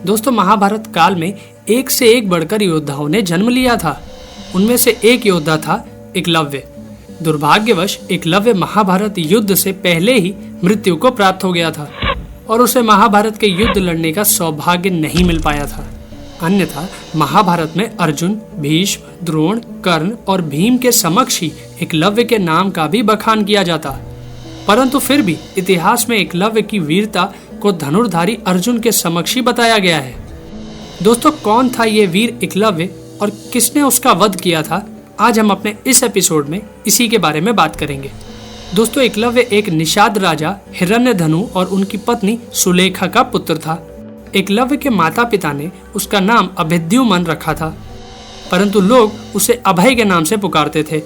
दोस्तों, महाभारत काल में एक से एक बढ़कर योद्धाओं ने जन्म लिया था। उनमें से एक योद्धा था एकलव्य। दुर्भाग्यवश एकलव्य महाभारत युद्ध से पहले ही मृत्यु को प्राप्त हो गया था और उसे महाभारत के युद्ध लड़ने का सौभाग्य नहीं मिल पाया था। अन्यथा महाभारत में अर्जुन, भीष्म, द्रोण, कर्ण और भीम के समक्ष ही एकलव्य के नाम का भी बखान किया जाता। परंतु फिर भी इतिहास में एकलव्य की वीरता को धनुर्धारी अर्जुन के समक्ष ही बताया गया है। दोस्तों, कौन था ये वीर एकलव्य और किसने उसका वध किया था? आज हम अपने इस एपिसोड में इसी के बारे में बात करेंगे। दोस्तों, एकलव्य एक निषाद राजा हिरण्यधनु और उनकी पत्नी सुलेखा का पुत्र था। एकलव्य के माता पिता ने उसका नाम अभेद्युमन रखा था, परंतु लोग उसे अभय के नाम से पुकारते थे।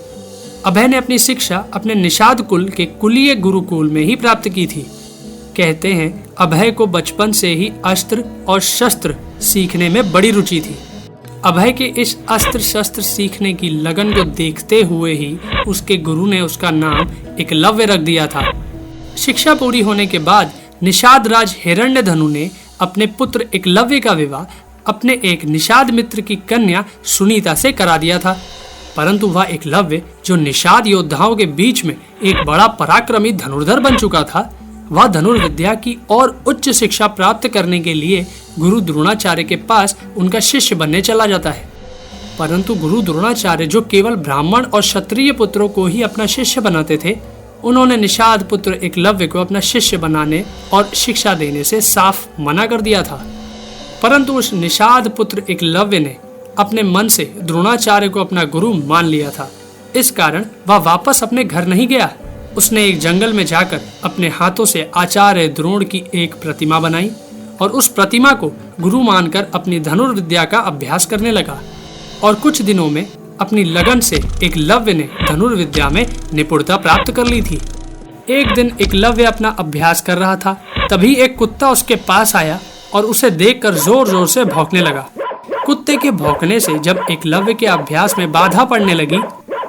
अभय ने अपनी शिक्षा अपने निषाद कुल के कुलीय गुरुकुल में ही प्राप्त की थी। कहते हैं अभय को बचपन से ही अस्त्र और शस्त्र सीखने में बड़ी रुचि थी। अभय के इस अस्त्र शस्त्र सीखने की लगन को देखते हुए ही उसके गुरु ने उसका नाम एकलव्य रख दिया था। शिक्षा पूरी होने के बाद निषाद राज हिरण्यधनु ने अपने पुत्र एकलव्य का विवाह अपने एक निषाद मित्र की कन्या सुनीता से करा दिया था। परंतु वह एकलव्य, जो निषाद योद्धाओं के बीच में एक बड़ा पराक्रमी धनुर्धर बन चुका था, वह धनुर्विद्या की और उच्च शिक्षा प्राप्त करने के लिए गुरु द्रोणाचार्य के पास उनका शिष्य बनने चला जाता है। परंतु गुरु द्रोणाचार्य, जो केवल ब्राह्मण और क्षत्रिय पुत्रों को ही अपना शिष्य बनाते थे, उन्होंने निषाद पुत्र एकलव्य को अपना शिष्य बनाने और शिक्षा देने से साफ मना कर दिया था। परंतु उस निषाद पुत्र एकलव्य ने अपने मन से द्रोणाचार्य को अपना गुरु मान लिया था। इस कारण वह वापस अपने घर नहीं गया। उसने एक जंगल में जाकर अपने हाथों से आचार्य द्रोण की एक प्रतिमा बनाई और उस प्रतिमा को गुरु मानकर अपनी धनुर्विद्या का अभ्यास करने लगा। और कुछ दिनों में अपनी लगन से एकलव्य ने धनुर्विद्या में निपुणता प्राप्त कर ली थी। एक दिन एकलव्य अपना अभ्यास कर रहा था, तभी एक कुत्ता उसके पास आया और उसे देखकर जोर जोर से भौंकने लगा। कुत्ते के भौंकने से जब एकलव्य के अभ्यास में बाधा पड़ने लगी,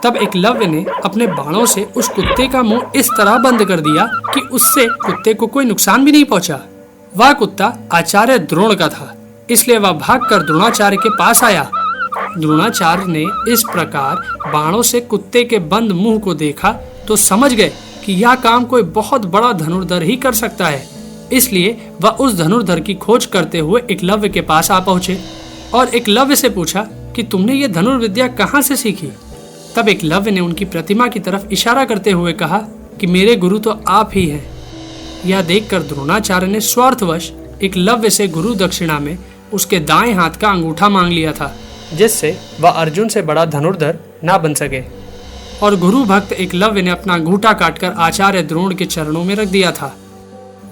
तब एकलव्य ने अपने बाणों से उस कुत्ते का मुंह इस तरह बंद कर दिया कि उससे कुत्ते को कोई नुकसान भी नहीं पहुंचा। वह कुत्ता आचार्य द्रोण का था, इसलिए वह भागकर द्रोणाचार्य के पास आया। द्रोणाचार्य ने इस प्रकार बाणों से कुत्ते के बंद मुंह को देखा तो समझ गए कि यह काम कोई बहुत बड़ा धनुर्धर ही कर सकता है। इसलिए वह उस धनुर्धर की खोज करते हुए एकलव्य के पास आ पहुंचे और एकलव्य से पूछा कि तुमने ये धनुर्विद्या कहाँ से सीखी? तब एकलव्य ने उनकी प्रतिमा की तरफ इशारा करते हुए कहा कि मेरे गुरु तो आप ही हैं। यह देखकर द्रोणाचार्य ने स्वार्थवश एकलव्य से गुरु दक्षिणा में उसके दाएं हाथ का अंगूठा मांग लिया था, जिससे वह अर्जुन से बड़ा धनुर्धर ना बन सके। और गुरु भक्त एकलव्य ने अपना अंगूठा काटकर आचार्य द्रोण के चरणों में रख दिया था।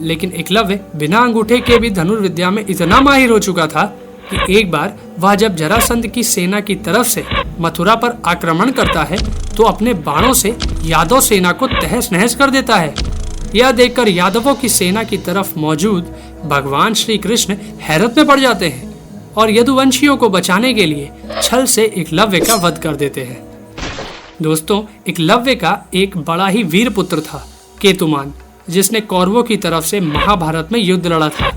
लेकिन एकलव्य बिना अंगूठे के भी धनुर्विद्या में इतना माहिर हो चुका था कि एक बार वह जब जरासंध की सेना की तरफ से मथुरा पर आक्रमण करता है तो अपने बाणों से यादव सेना को तहस नहस कर देता है। यह देखकर यादवों की सेना की तरफ मौजूद भगवान श्री कृष्ण हैरत में पड़ जाते हैं और यदुवंशियों को बचाने के लिए छल से एकलव्य का वध कर देते हैं। दोस्तों, एकलव्य का एक बड़ा ही वीर पुत्र था केतुमान, जिसने कौरवों की तरफ से महाभारत में युद्ध लड़ा था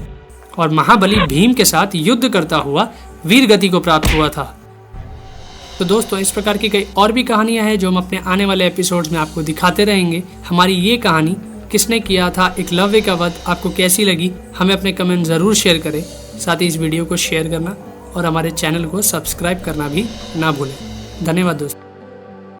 और महाबली भीम के साथ युद्ध करता हुआ वीर गति को प्राप्त हुआ था। तो दोस्तों, इस प्रकार की कई और भी कहानियां हैं जो हम अपने आने वाले एपिसोड्स में आपको दिखाते रहेंगे। हमारी ये कहानी किसने किया था एकलव्य का वध आपको कैसी लगी, हमें अपने कमेंट ज़रूर शेयर करें। साथ ही इस वीडियो को शेयर करना और हमारे चैनल को सब्सक्राइब करना भी ना भूलें। धन्यवाद दोस्तों।